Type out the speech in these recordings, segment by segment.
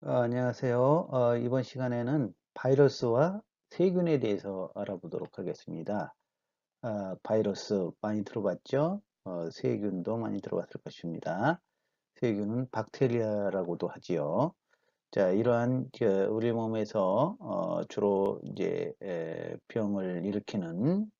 안녕하세요. 이번 시간에는 바이러스와 세균에 대해서 알아보도록 하겠습니다. 바이러스 많이 들어봤죠? 세균도 많이 들어봤을 것입니다. 세균은 박테리아라고도 하지요. 자, 이러한 우리 몸에서 주로 이제 병을 일으키는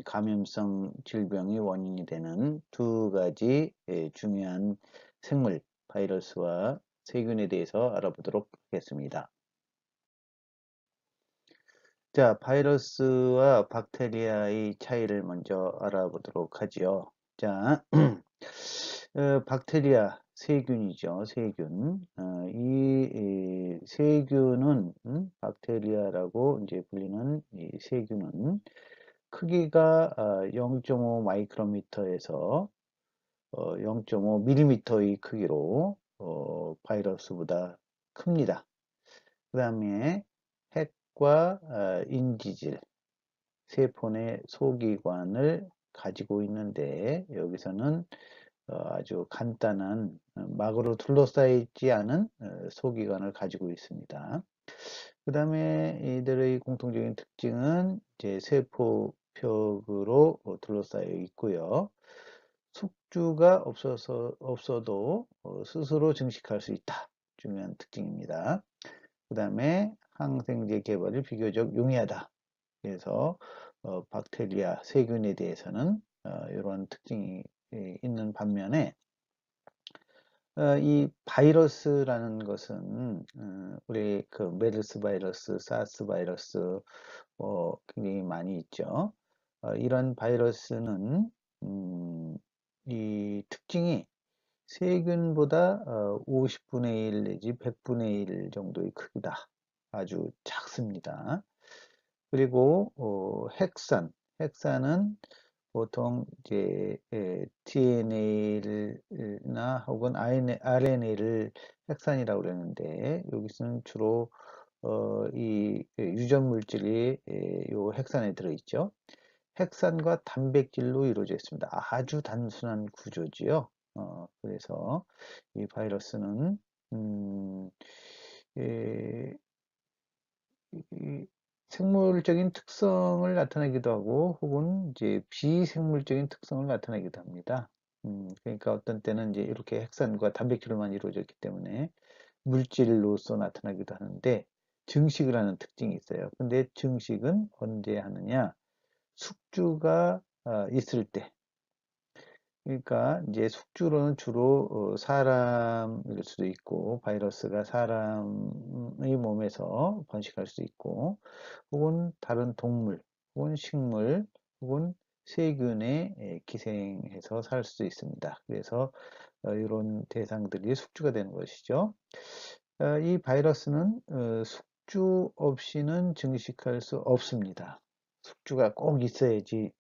감염성 질병의 원인이 되는 두 가지 중요한 생물, 바이러스와 세균에 대해서 알아보도록 하겠습니다. 자, 바이러스와 박테리아의 차이를 먼저 알아보도록 하지요. 자, 박테리아, 세균이죠. 세균. 이 세균은 박테리아라고 이제 불리는 이 세균은 크기가 0.5 마이크로미터에서 0.5 밀리미터의 크기로 바이러스보다 큽니다. 그 다음에 핵과 인지질, 세포 내 소기관을 가지고 있는데 여기서는 아주 간단한 막으로 둘러싸이지 않은 소기관을 가지고 있습니다. 그 다음에 이들의 공통적인 특징은 이제 세포벽으로 둘러싸여 있고요. 숙주가 없어도 스스로 증식할 수 있다. 중요한 특징입니다. 그 다음에 항생제 개발이 비교적 용이하다. 그래서 박테리아, 세균에 대해서는 이런 특징이 있는 반면에 이 바이러스라는 것은 우리 그 메르스 바이러스, 사스 바이러스 굉장히 많이 있죠. 이런 바이러스는 이 특징이 세균보다 50분의 1 내지 100분의 1 정도의 크기다. 아주 작습니다. 그리고 핵산은 보통 이제 DNA나 혹은 RNA를 핵산이라고 그러는데 여기서는 주로 이 유전 물질이 요 핵산에 들어있죠. 핵산과 단백질로 이루어져 있습니다. 아주 단순한 구조지요. 그래서 이 바이러스는 음, 예, 이 생물적인 특성을 나타내기도 하고 혹은 이제 비생물적인 특성을 나타내기도 합니다. 그러니까 어떤 때는 이제 이렇게 핵산과 단백질로만 이루어져 있기 때문에 물질로서 나타나기도 하는데 증식을 하는 특징이 있어요. 근데 증식은 언제 하느냐? 숙주가 있을 때. 그러니까 이제 숙주로는 주로 사람일 수도 있고 바이러스가 사람의 몸에서 번식할 수 있고 혹은 다른 동물 혹은 식물 혹은 세균에 기생해서 살 수도 있습니다. 그래서 이런 대상들이 숙주가 되는 것이죠. 이 바이러스는 숙주 없이는 증식할 수 없습니다. 숙주가 꼭 있어야지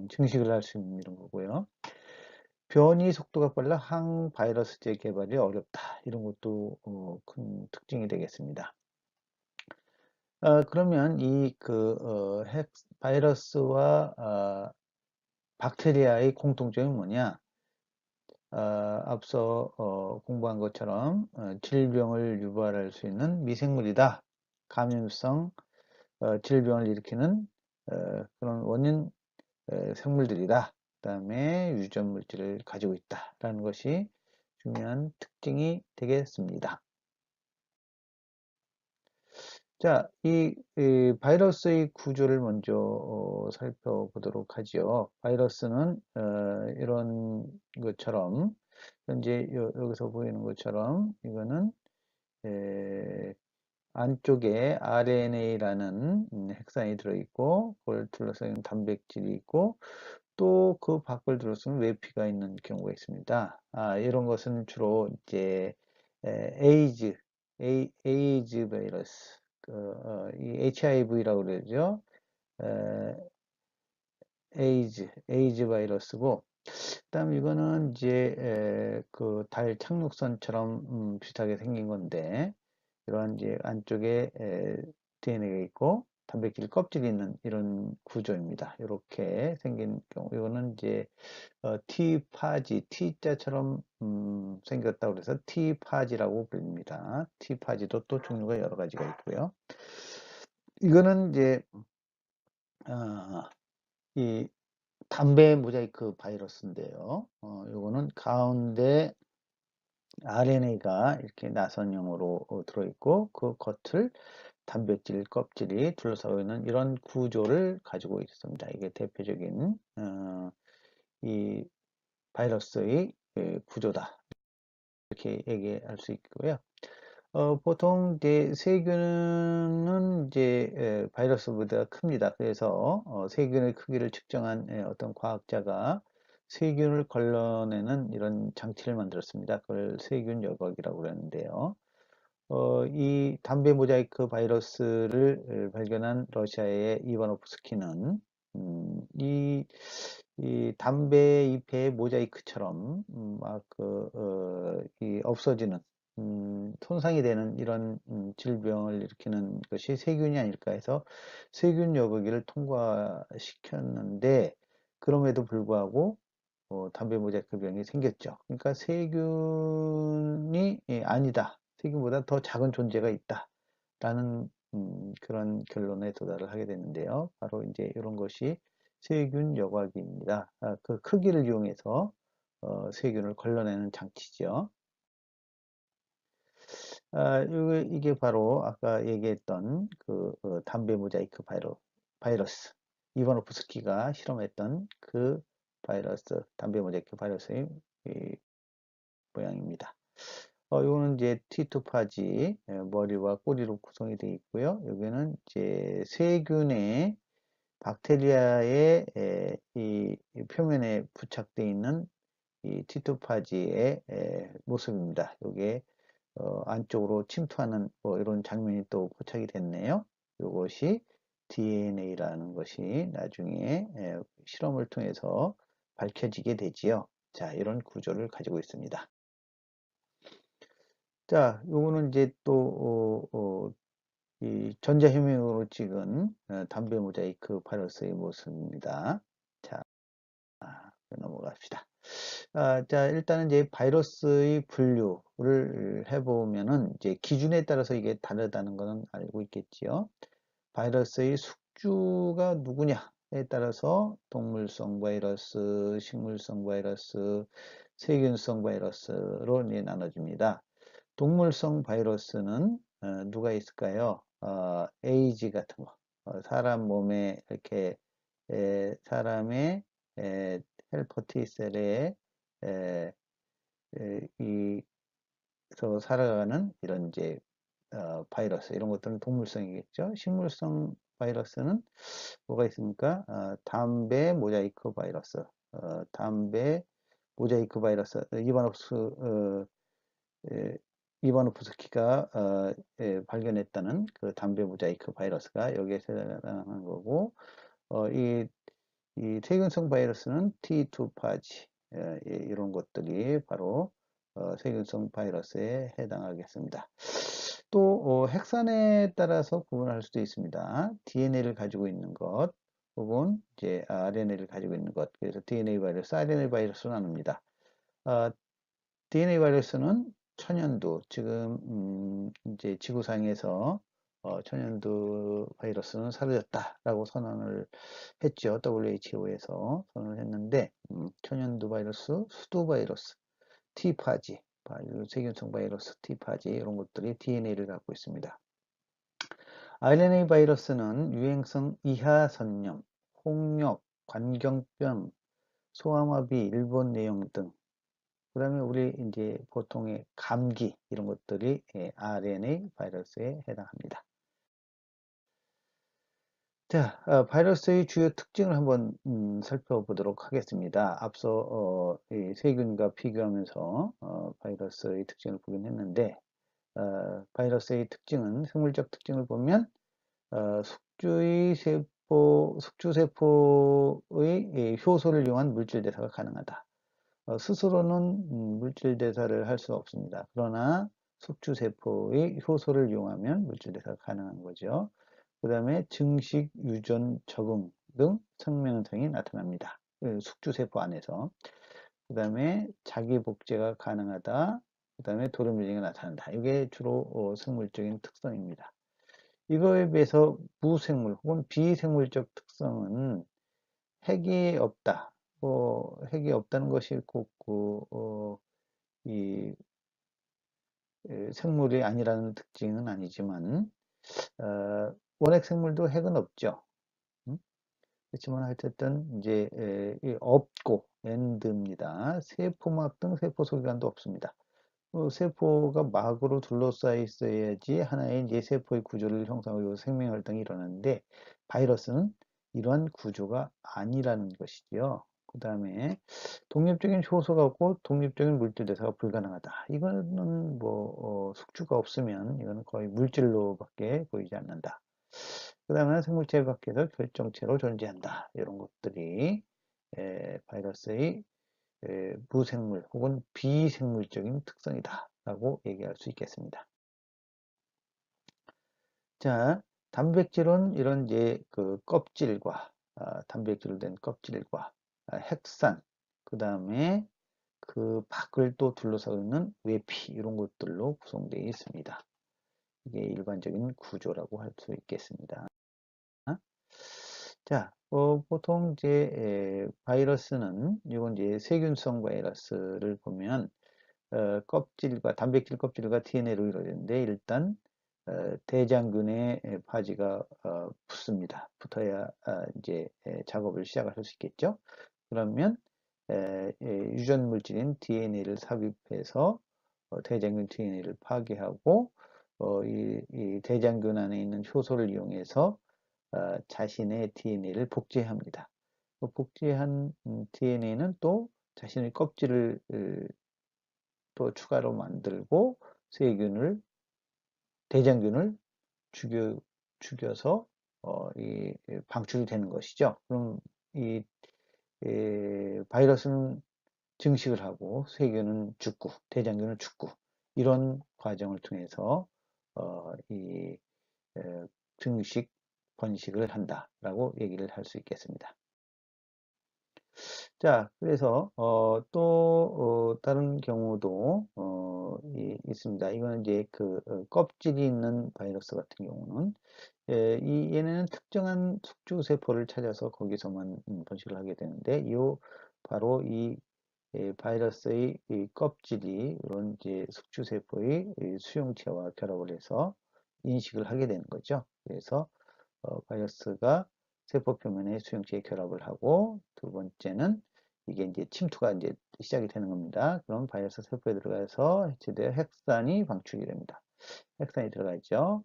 증식을 할 수 있는 이런 거고요. 변이 속도가 빨라 항바이러스제 개발이 어렵다. 이런 것도 큰 특징이 되겠습니다. 그러면 바이러스와 박테리아의 공통점이 뭐냐? 앞서 공부한 것처럼 질병을 유발할 수 있는 미생물이다. 감염성 질병을 일으키는 그런 원인 생물들이다. 그 다음에 유전 물질을 가지고 있다라는 것이 중요한 특징이 되겠습니다. 자, 이 바이러스의 구조를 먼저 살펴보도록 하지요. 바이러스는 이런 것처럼 현재 여기서 보이는 것처럼 이거는 에, 안쪽에 RNA라는 핵산이 들어있고 그걸 둘러싸인 단백질이 있고 또 그 밖을 둘러싸인 외피가 있는 경우가 있습니다. 이런 것은 주로 이제 에이즈, 에이즈 바이러스, 이 HIV라고 그러죠. 에, 에이즈 바이러스고, 그다음 이거는 이제 그 달 착륙선처럼 비슷하게 생긴 건데, 이런 이제 안쪽에 DNA가 있고, 단백질 껍질이 있는 이런 구조입니다. 이렇게 생긴 경우, 이거는 이제 T파지, T자처럼 생겼다고 그래서 T파지라고 불립니다. T파지도 또 종류가 여러 가지가 있고요. 이거는 이제 이 담배 모자이크 바이러스인데요. 요거는 가운데 RNA가 이렇게 나선형으로 들어있고 그 겉을 단백질 껍질이 둘러싸고 있는 이런 구조를 가지고 있습니다. 이게 대표적인 이 바이러스의 구조다, 이렇게 얘기할 수 있고요. 보통 이제 세균은 이제 바이러스보다 큽니다. 그래서 세균의 크기를 측정한 어떤 과학자가 세균을 걸러내는 이런 장치를 만들었습니다. 그걸 세균 여과기라고 그러는데요. 이 담배 모자이크 바이러스를 발견한 러시아의 이바노프스키는 이 담배 잎의 모자이크처럼 이 없어지는 손상이 되는 이런 질병을 일으키는 것이 세균이 아닐까 해서 세균 여과기를 통과시켰는데, 그럼에도 불구하고 담배 모자이크 병이 생겼죠. 그러니까 세균이 아니다, 세균보다 더 작은 존재가 있다 라는 그런 결론에 도달을 하게 되는데요. 바로 이제 이런 것이 세균 여과기입니다. 그 크기를 이용해서 세균을 걸러내는 장치죠. 이게 바로 아까 얘기했던 그 담배 모자이크 바이러스, 이바노프스키가 실험했던 그 바이러스, 담배 모자이크 바이러스의 이 모양입니다. 이거는 이제 T2파지, 머리와 꼬리로 구성이 되어 있고요. 여기는 이제 세균의 박테리아의 이 표면에 부착되어 있는 이 T2파지의 모습입니다. 이게 안쪽으로 침투하는 뭐 이런 장면이 또 포착이 됐네요. 이것이 DNA라는 것이 나중에 실험을 통해서 밝혀지게 되지요. 자, 이런 구조를 가지고 있습니다. 자, 요거는 이제 또 이 전자현미경으로 찍은 담배 모자이크 바이러스의 모습입니다. 자, 넘어갑시다. 자, 일단은 이제 바이러스의 분류를 해보면은 이제 기준에 따라서 이게 다르다는 것은 알고 있겠지요. 바이러스의 숙주가 누구냐에 따라서 동물성 바이러스, 식물성 바이러스, 세균성 바이러스로 이제 나눠집니다. 동물성 바이러스는 누가 있을까요? 에이즈 같은 거, 사람 몸에 이렇게 사람의 헬퍼 T셀에 이서 살아가는 이런 이제 바이러스, 이런 것들은 동물성이겠죠. 식물성 바이러스는 뭐가 있습니까? 담배 모자이크 바이러스, 담배 모자이크 바이러스, 이바노프스키가 발견했다는 그 담배 모자이크 바이러스가 여기에 해당하는 거고, 이 세균성 바이러스는 T2파지, 이런 것들이 바로 세균성 바이러스에 해당하겠습니다. 또 핵산에 따라서 구분할 수도 있습니다. DNA를 가지고 있는 것 혹은 이제 RNA를 가지고 있는 것, 그래서 DNA 바이러스, RNA 바이러스로 나눕니다. DNA 바이러스는 천연두, 지금 이제 지구상에서 천연두 바이러스는 사라졌다라고 선언을 했죠. WHO에서 선언을 했는데, 천연두 바이러스, 수두 바이러스, T파지, 세균성 바이러스 T파지, 이런 것들이 DNA를 갖고 있습니다. RNA 바이러스는 유행성 이하선염, 홍역, 관경병, 소아마비, 일본 내용 등, 그 다음에 우리 이제 보통의 감기, 이런 것들이 RNA 바이러스에 해당합니다. 자, 바이러스의 주요 특징을 한번 살펴보도록 하겠습니다. 앞서 이 세균과 비교하면서 바이러스의 특징을 보긴 했는데, 바이러스의 특징은, 생물적 특징을 보면 숙주세포의 효소를 이용한 물질 대사가 가능하다. 스스로는 물질 대사를 할 수 없습니다. 그러나 숙주세포의 효소를 이용하면 물질 대사가 가능한 거죠. 그 다음에 증식, 유전, 적응 등 생명성이 나타납니다. 숙주세포 안에서. 그 다음에 자기 복제가 가능하다. 그 다음에 돌연변이가 나타난다. 이게 주로 생물적인 특성입니다. 이거에 비해서 무생물 혹은 비생물적 특성은 핵이 없다. 핵이 없다는 것이 꼭 이 생물이 아니라는 특징은 아니지만 원핵 생물도 핵은 없죠. 그렇지만 하여튼 이제 없고 엔드입니다. 세포막 등 세포 소기관도 없습니다. 세포가 막으로 둘러싸여 있어야지 하나의 이제 세포의 구조를 형성하고 생명 활동이 일어나는데 바이러스는 이러한 구조가 아니라는 것이지요. 그 다음에 독립적인 효소가 없고 독립적인 물질 대사가 불가능하다. 이거는 숙주가 없으면 이거는 거의 물질로밖에 보이지 않는다. 그 다음에 생물체 밖에서 결정체로 존재한다. 이런 것들이 바이러스의 무생물 혹은 비생물적인 특성이다 라고 얘기할 수 있겠습니다. 자, 단백질은 이런 이제 그 껍질과 단백질로 된 껍질과 핵산, 그 다음에 그 밖을 또 둘러싸고 있는 외피 이런 것들로 구성되어 있습니다. 이게 일반적인 구조라고 할 수 있겠습니다. 자, 보통 이제 바이러스는 이건 이제 세균성 바이러스를 보면 껍질과 단백질 껍질과 DNA로 이루어지는데 일단 대장균의 파지가 붙습니다. 붙어야 이제 작업을 시작할 수 있겠죠. 그러면 유전 물질인 DNA를 삽입해서 대장균 DNA를 파괴하고 이 대장균 안에 있는 효소를 이용해서 자신의 DNA를 복제합니다. 복제한 DNA는 또 자신의 껍질을 또 추가로 만들고 세균을 대장균을 죽여서 이 방출이 되는 것이죠. 그럼 이 바이러스는 증식을 하고 세균은 죽고 대장균은 죽고 이런 과정을 통해서 이 증식 번식을 한다라고 얘기를 할 수 있겠습니다. 자, 그래서 또 다른 경우도 있습니다. 이거는 이제 그 껍질이 있는 바이러스 같은 경우는 얘네는 특정한 숙주 세포를 찾아서 거기서만 번식을 하게 되는데 바로 이 바이러스의 이 껍질이 이런 이제 숙주 세포의 수용체와 결합을 해서 인식을 하게 되는 거죠. 그래서 바이러스가 세포 표면에 수용체에 결합을 하고 두 번째는 이게 이제 침투가 이제 시작이 되는 겁니다. 그럼 바이러스 세포에 들어가서 해체되어 핵산이 방출이 됩니다. 핵산이 들어가죠.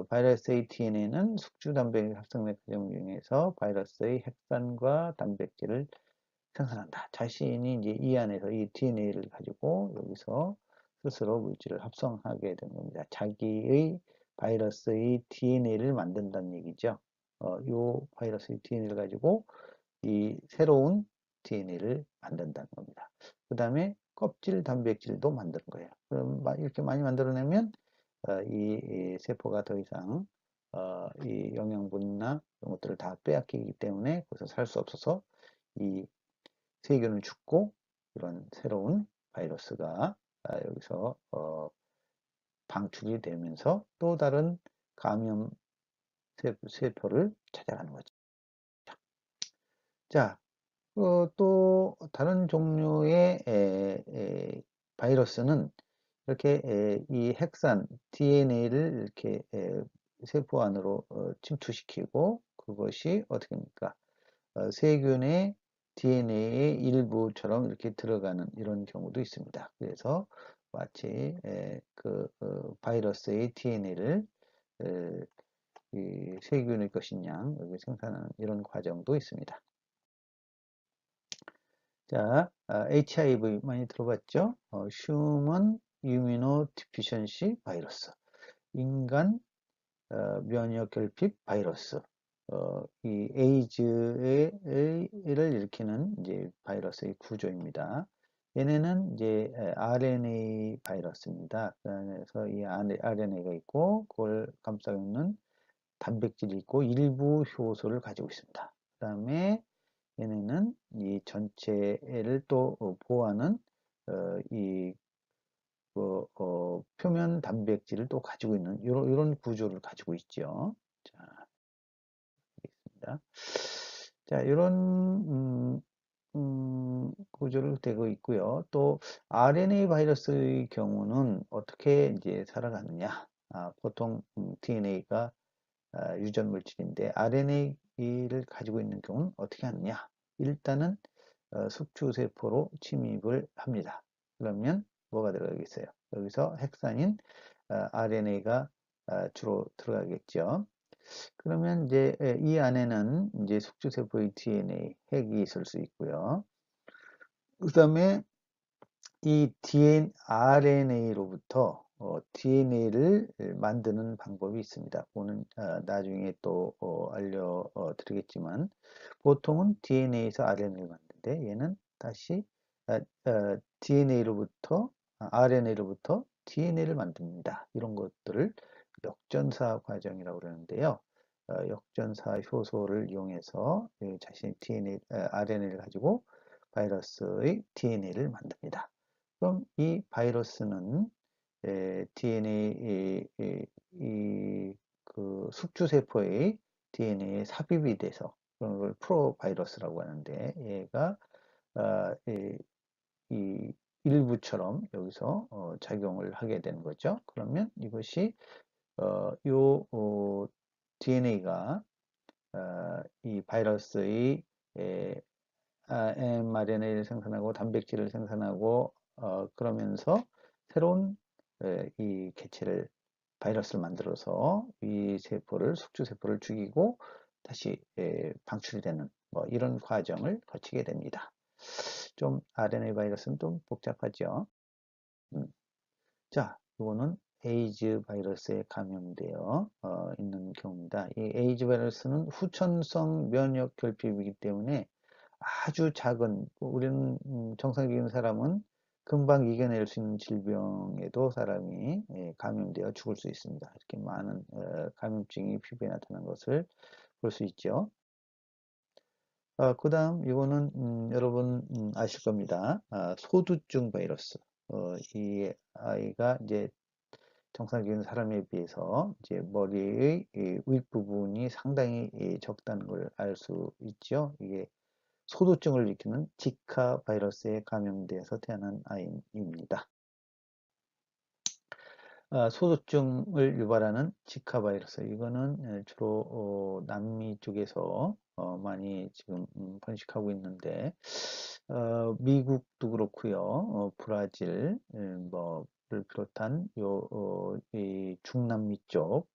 바이러스의 DNA는 숙주 단백 합성 메커니즘을 이용해서 바이러스의 핵산과 단백질을 생산한다. 자신이 이제 이 안에서 이 DNA를 가지고 여기서 스스로 물질을 합성하게 되는 겁니다. 자기의 바이러스의 DNA를 만든다는 얘기죠. 요 바이러스의 DNA를 가지고 이 새로운 DNA를 만든다는 겁니다. 그 다음에 껍질 단백질도 만드는 거예요. 그럼 이렇게 많이 만들어내면 이 세포가 더 이상 이 영양분이나 이런 것들을 다 빼앗기기 때문에 거기서 살 수 없어서 이 세균은 죽고 이런 새로운 바이러스가 여기서 방출이 되면서 또 다른 감염 세포를 찾아가는 거죠. 자, 또 다른 종류의 바이러스는 이렇게 이 핵산 DNA를 이렇게 세포 안으로 침투시키고 그것이 어떻게 됩니까? 세균의 DNA의 일부처럼 이렇게 들어가는 이런 경우도 있습니다. 그래서 마치 바이러스의 DNA를 이 세균의 것인 양 여기 생산하는 이런 과정도 있습니다. 자, HIV 많이 들어봤죠? Human Immunodeficiency Virus, 인간 면역 결핍 바이러스. 이 에이즈를 일으키는 이제 바이러스의 구조입니다. 얘네는 이제 RNA 바이러스입니다. 그래서 이 RNA가 있고 그걸 감싸고 있는 단백질이 있고 일부 효소를 가지고 있습니다. 그 다음에 얘네는 이 전체를 또 보호하는 이 표면 단백질을 또 가지고 있는 이런 구조를 가지고 있죠. 자, 알겠습니다. 자, 이런 구조를 되고 있고요. 또 RNA 바이러스의 경우는 어떻게 이제 살아가느냐? 보통 DNA가 유전 물질인데 RNA를 가지고 있는 경우는 어떻게 하느냐? 일단은 숙주세포로 침입을 합니다. 그러면 뭐가 들어가겠어요? 여기서 핵산인 RNA가 주로 들어가겠죠. 그러면 이제 이 안에는 이제 숙주세포의 DNA 핵이 있을 수 있고요. 그 다음에 이 RNA로부터 DNA를 만드는 방법이 있습니다. 그거는 나중에 또 알려드리겠지만 보통은 DNA에서 RNA를 만드는데 얘는 다시 DNA로부터 RNA로부터 DNA를 만듭니다. 이런 것들을 역전사 과정이라고 그러는데요. 역전사 효소를 이용해서 자신의 RNA를 가지고 바이러스의 DNA를 만듭니다. 그럼 이 바이러스는 DNA 그 숙주세포의 DNA에 삽입이 돼서 그런 걸 프로바이러스라고 하는데 얘가 이 일부처럼 여기서 작용을 하게 되는 거죠. 그러면 이것이 DNA가 이 바이러스의 mRNA를 생산하고 단백질을 생산하고 그러면서 새로운 이 개체를 바이러스를 만들어서 이 세포를 숙주세포를 죽이고 다시 방출되는 뭐 이런 과정을 거치게 됩니다. 좀 RNA 바이러스는 좀 복잡하죠. 자, 이거는 에이즈 바이러스에 감염되어 있는 경우입니다. 이 에이즈 바이러스는 후천성 면역 결핍이기 때문에 아주 작은, 우리는 정상적인 사람은 금방 이겨낼 수 있는 질병에도 사람이 감염되어 죽을 수 있습니다. 이렇게 많은 감염증이 피부에 나타나는 것을 볼 수 있죠. 그 다음 이거는 여러분 아실 겁니다. 소두증 바이러스. 이 아이가 이제 정상적인 사람에 비해서 이제 머리의 윗부분이 상당히 적다는 걸 알 수 있죠. 이게 소두증을 일으키는 지카 바이러스에 감염돼서 태어난 아이입니다. 소두증을 유발하는 지카 바이러스, 이거는 주로 남미 쪽에서 많이 지금 번식하고 있는데 미국도 그렇고요, 브라질 뭐를 비롯한 이 중남미 쪽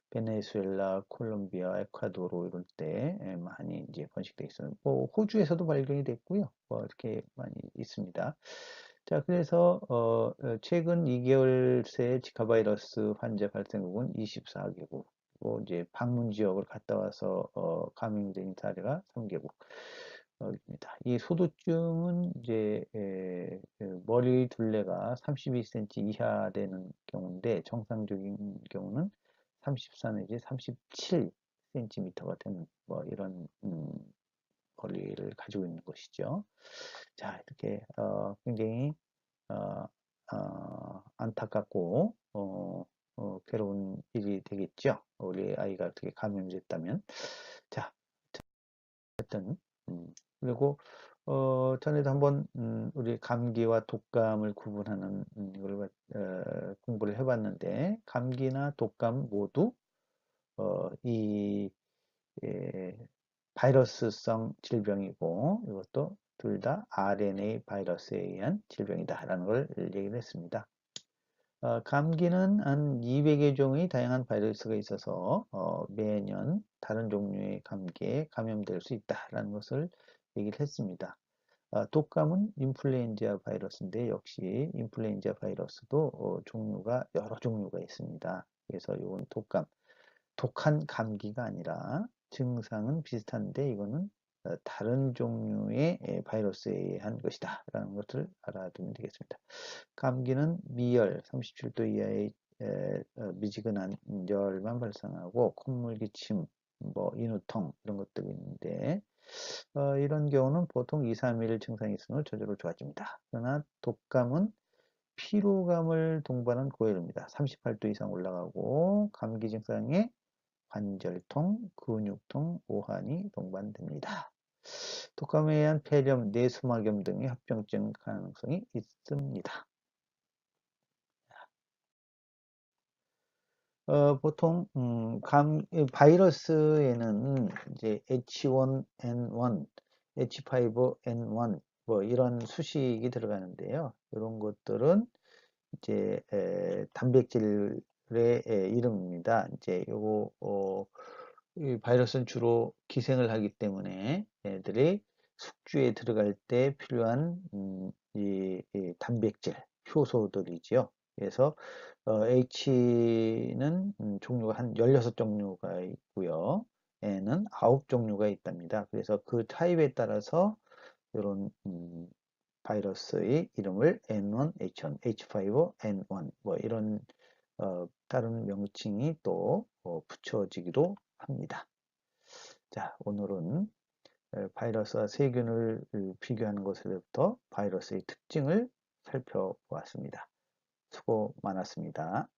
베네수엘라, 콜롬비아, 에콰도르 이런 때 많이 이제 번식돼 있어요. 뭐 호주에서도 발견이 됐고요. 뭐 이렇게 많이 있습니다. 자, 그래서 최근 2개월 새 지카 바이러스 환자 발생국은 24개국. 뭐 이제 방문 지역을 갔다 와서 감염된 사례가 3개국. 입니다. 이 소두증은 이제 머리 둘레가 32cm 이하 되는 경우인데 정상적인 경우는 34 내지 37cm가 되는 뭐 이런 거리를 가지고 있는 것이죠. 자, 이렇게 굉장히 어, 안타깝고 괴로운 일이 되겠죠. 우리 아이가 어떻게 감염됐다면. 자, 하여튼 그리고 전에도 한번 우리 감기와 독감을 구분하는 이걸 공부를 해봤는데 감기나 독감 모두 이 바이러스성 질병이고 이것도 둘 다 RNA 바이러스에 의한 질병이다라는 걸 얘기를 했습니다. 감기는 한 200여 종의 다양한 바이러스가 있어서 매년 다른 종류의 감기에 감염될 수 있다라는 것을 얘기를 했습니다. 독감은 인플루엔자 바이러스인데 역시 인플루엔자 바이러스도 종류가 여러 종류가 있습니다. 그래서 이건 독한 감기가 아니라 증상은 비슷한데 이거는 다른 종류의 바이러스에 의한 것이다 라는 것을 알아두면 되겠습니다. 감기는 미열 37도 이하의 미지근한 열만 발생하고 콧물, 기침, 뭐 인후통 이런 것들이 있는데 이런 경우는 보통 2, 3일 증상이 있으면 저절로 좋아집니다. 그러나 독감은 피로감을 동반한 고열입니다. 38도 이상 올라가고 감기 증상에 관절통, 근육통, 오한이 동반됩니다. 독감에 의한 폐렴, 뇌수막염 등의 합병증 가능성이 있습니다. 보통 바이러스에는 이제 H1N1, H5N1 뭐 이런 수식이 들어가는데요. 이런 것들은 이제 단백질의 이름입니다. 이제 요거 이 바이러스는 주로 기생을 하기 때문에 얘들이 숙주에 들어갈 때 필요한 이 단백질 효소들이지요. 그래서 H는 종류가 한 16종류가 있고요. N은 9종류가 있답니다. 그래서 그 타입에 따라서 이런 바이러스의 이름을 N1, H1, H5N1 뭐 이런 다른 명칭이 또 붙여지기도 합니다. 자, 오늘은 바이러스와 세균을 비교하는 것에서부터 바이러스의 특징을 살펴보았습니다. 수고 많았습니다.